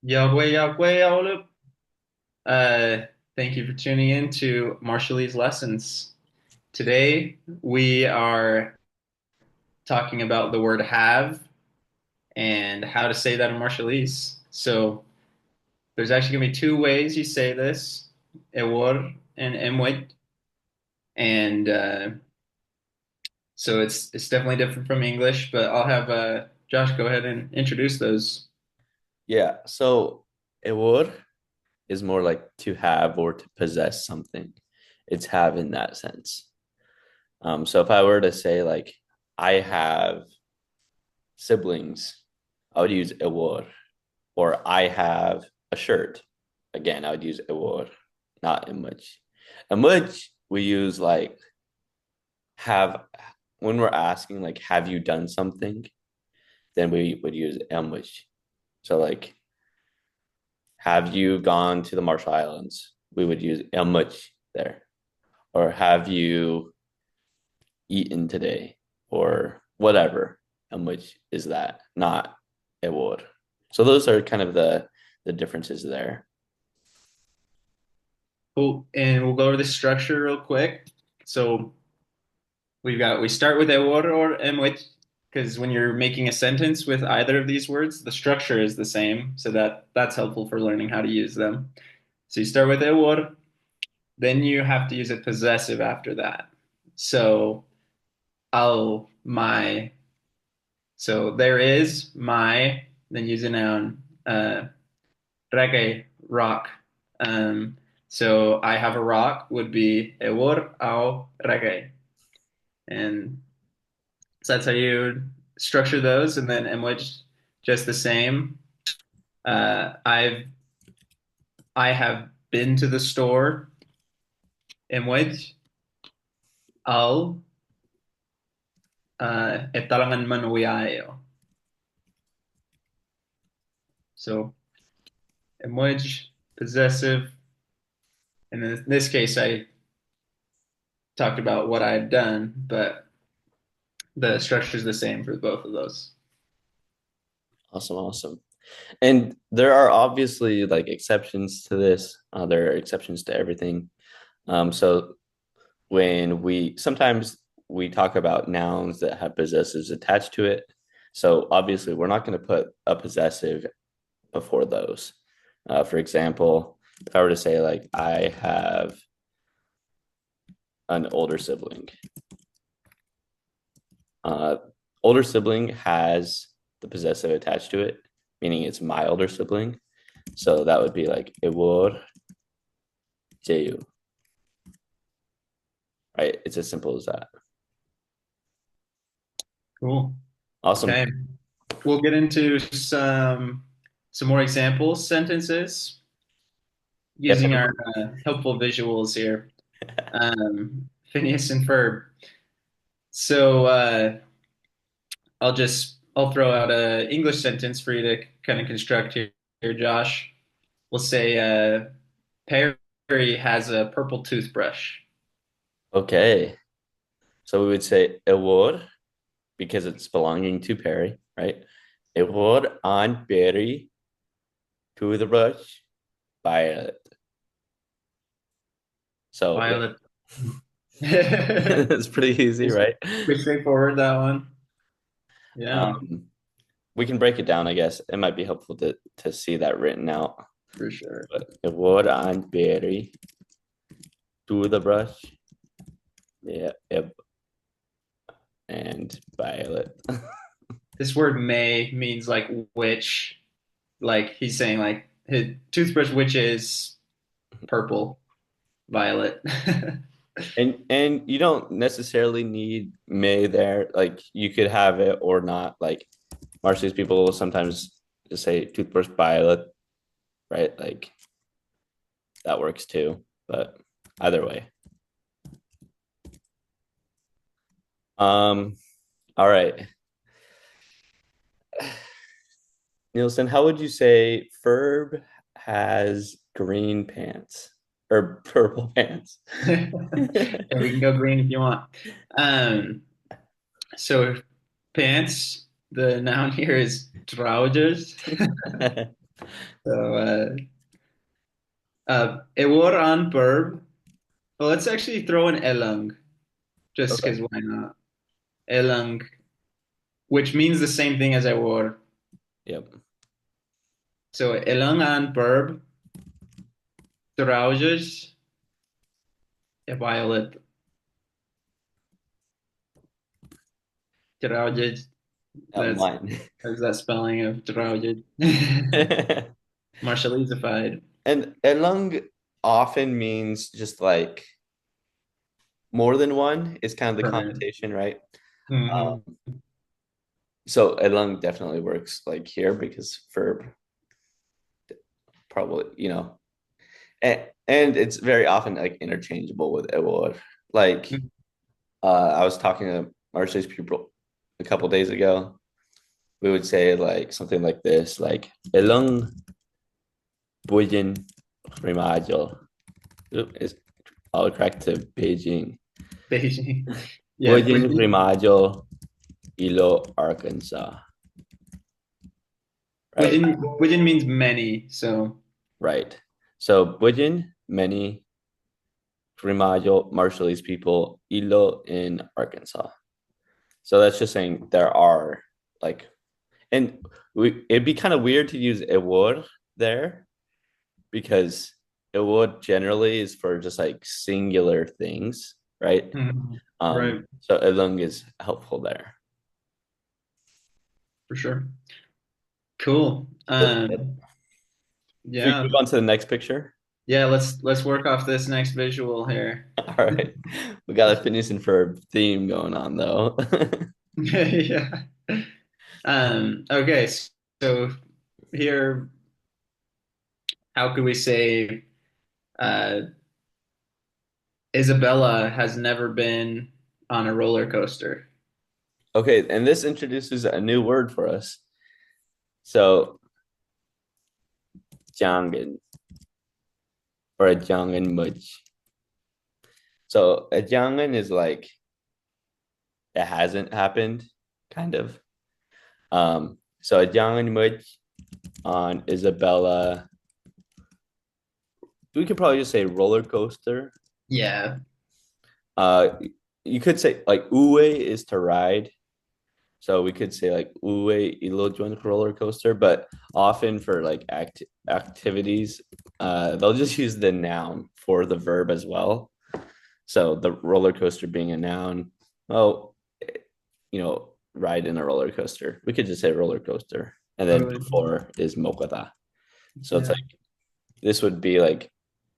Yahweh, Yahweh, Yahweh. Uh, Thank you for tuning in to Marshallese Lessons. Today we are talking about the word have and how to say that in Marshallese. So there's actually going to be two ways you say this, Ewor and Emoj. And so it's definitely different from English, but I'll have Josh go ahead and introduce those. Yeah, so Ewor is more like to have or to possess something. It's have in that sense. So if I were to say like I have siblings, I would use Ewor. Or I have a shirt. Again, I would use Ewor, not Emoj. Emoj we use like have when we're asking like have you done something, then we would use Emoj. So like have you gone to the Marshall Islands? We would use Emoj there. Or have you eaten today? Or whatever. Emoj is that, not Ewor. So those are kind of the differences there. Cool. And we'll go over the structure real quick. So we start with Ewor or Emoj because when you're making a sentence with either of these words, the structure is the same. So that's helpful for learning how to use them. So you start with Ewor, then you have to use a possessive after that. So I'll my so there is my, then use a noun, reggae rock. Um, so I have a rock would be Ewor au reggae. And so that's how you structure those. And then Emoj, just the same. Uh, I've I have been to the store. Emoj, I'll etalangan manuyayo. So Emoj, possessive. And in this case, I talked about what I had done, but the structure is the same for both of those. Awesome, awesome. And there are obviously like exceptions to this. There are exceptions to everything. So when we sometimes we talk about nouns that have possessives attached to it. So obviously we're not going to put a possessive before those. For example, if I were to say like I have an older sibling, uh, older sibling has the possessive attached to it, meaning it's my older sibling. So that would be like Ewor Jeyu, right? It's as simple as that. Cool. Awesome. Okay. We'll get into some more example sentences Yep. using our helpful visuals here. Phineas and Ferb. So I'll throw out a English sentence for you to kind of construct here, Josh. We'll say Perry has a purple toothbrush. Okay. So we would say Ewor because it's belonging to Perry, right? Ewor on Perry to the brush Violet. So Violet. it's pretty easy, It's right? pretty straightforward, that one. Yeah, Um, we can break it down, I guess. It might be helpful to see that written out. for sure. But Ewor on Perry to the brush. Yeah, yep. And Violet. This word may means like which, like he's saying like his toothbrush, which is purple, violet. And you don't necessarily need may there. Like you could have it or not. Like Marshallese people will sometimes just say toothbrush violet, right? Like that works too. But either way. Um, all right. Nielsen, how would you say Ferb has green pants or purple pants? And we can go green if you want. Um, so pants, the noun here is trousers. So Ewor on verb. Well, let's actually throw in elang, just Okay. because why not? Elang, which means the same thing as Ewor. Yep. So elang on verb, trouwens, violet, trouwens. That's Mine. that's that spelling of trouwens. Marshallesified. And lung often means just like more than one is kind of the Permanent. connotation, right? Hmm. Um, so lung definitely works like here because verb probably, and it's very often like interchangeable with Ewor. Like I was talking to Marshallese people a couple days ago. We would say like something like this, like Elong Buyin Rimajo. It's all correct to Beijing. Beijing. Yeah, Buyin Beijing. Rimajo Ilo Arkansas. Right? Beijing means many, so Right. So Buyin, many Rimajo, Marshallese people, Ilo in Arkansas. So that's just saying there are like, and it'd be kind of weird to use Ewor there because Ewor generally is for just like singular things, right? mhm, right, So Elung is helpful there. for sure. Cool. So should we Yeah, move on to the next picture? yeah. Let's work off this next visual here. All right. We got a Phineas and Ferb theme going on though. Yeah. Okay. So here, how could we say uh, Isabella has never been on a roller coaster? Okay, and this introduces a new word for us. So Jangan or a Jangan Mudge. So a Jangan is like it hasn't happened, kind of. So a Jangan Mudge on Isabella. We could probably just say roller coaster. Yeah. Uh, you could say like Uwe is to ride. So we could say like Uwe Ilojun roller coaster, but often for like activities, they'll just use the noun for the verb as well. So the roller coaster being a noun, oh, ride in a roller coaster. We could just say roller coaster, and then Totally. before is mokota. So it's Yeah. like this would be like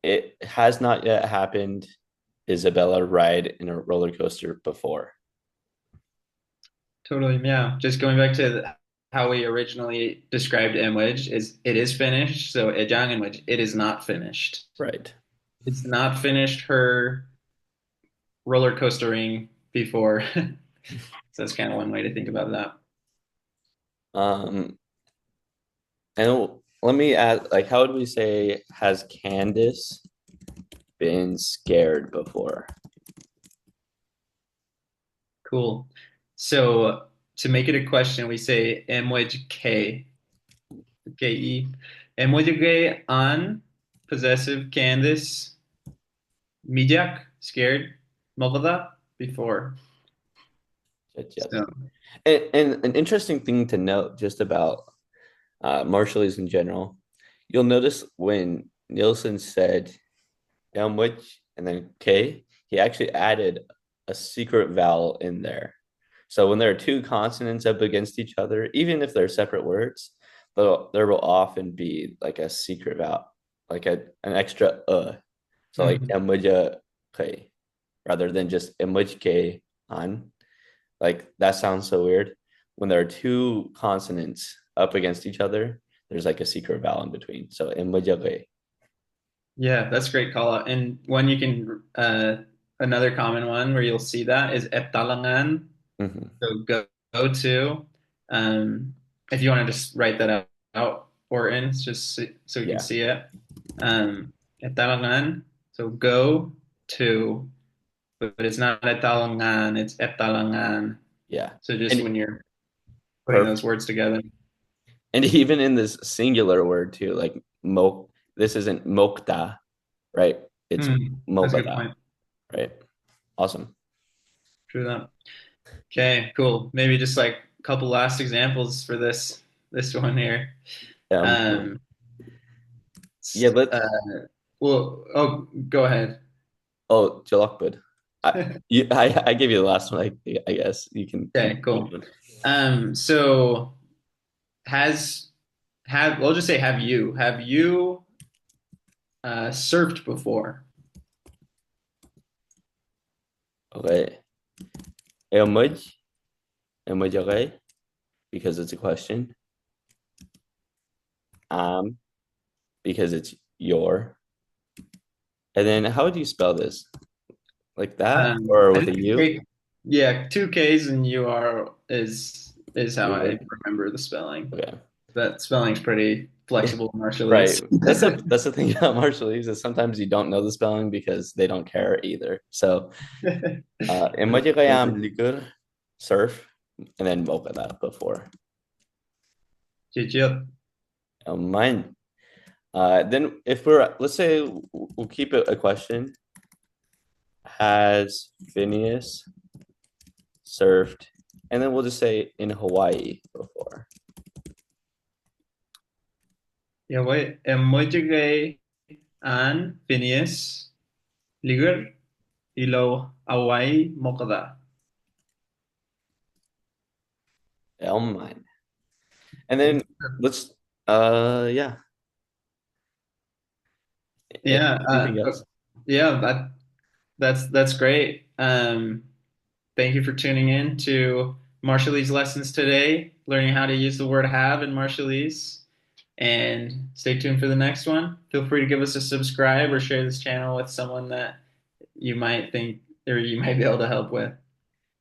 it has not yet happened. Isabella ride in a roller coaster before. Totally. Yeah. Just going back to how we originally described Emoj is it is finished. So Ejang Emoj, it is not finished. Right. It's not finished her roller coastering before. So that's kind of one way to think about that. Um, and let me ask, like, how would we say has Candace been scared before? Cool. So to make it a question, we say Emoj K. K-E. Emoj K on possessive Candace. Mijak, scared. Mogada, before. So, And an interesting thing to note just about Marshallese in general, you'll notice when Nielsen said which and then K, he actually added a secret vowel in there. So when there are two consonants up against each other, even if they're separate words, there will often be like a secret vowel, like an extra So like mhm. emoja K rather than just emoji K on. Like that sounds so weird. When there are two consonants up against each other, there's like a secret vowel in between. So emoja K. Yeah, that's a great call out. And one you can another common one where you'll see that is eptalangan. Mm-hmm. So go to. If you want to just write that out or in just so we can Yeah. see it. Eptalangan. So go to, but it's not etalangan, it's eptalangan. Yeah. So just And when you're putting perfect. those words together. And even in this singular word too, like mo, this isn't mokta, right? It's That's a good mokada, point. right? Awesome. True that. Okay, cool. Maybe just like a couple last examples for this one here. Cool. Um, Yeah, uh, let well, oh, go ahead. oh Jalakbud. I gave you the last one. I guess you can Okay, move cool. on. So has have we'll just say have you surfed before? Okay. Emoj, emoj, okay, because it's a question. Because it's your. And then how would you spell this? Like that or I with a think U? yeah, two K's and you are is how I Liver. remember the spelling. Okay. That spelling's pretty flexible, Right. Marshallese. That's the thing about Marshallese is sometimes you don't know the spelling because they don't care either. So emoji kayam ligur, surf, and then mocha that before. Chill. Mine. Then if we're let's say we'll keep it a question. Has Phineas surfed? And then we'll just say in Hawaii before. Yeah, wait. Emojigay and Phineas Ligur Ilo Awai Mokada. Mine. And then let's yeah. Yeah, Anything else? yeah, that's great. Thank you for tuning in to Marshallese lessons today, learning how to use the word have in Marshallese. And stay tuned for the next one. Feel free to give us a subscribe or share this channel with someone that you might think or you might be able to help with.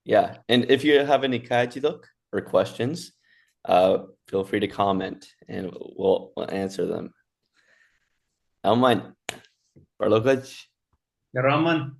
Yeah. And if you have any kajidok or questions, feel free to comment and we'll answer them. Alman, Barlogaj. Raman.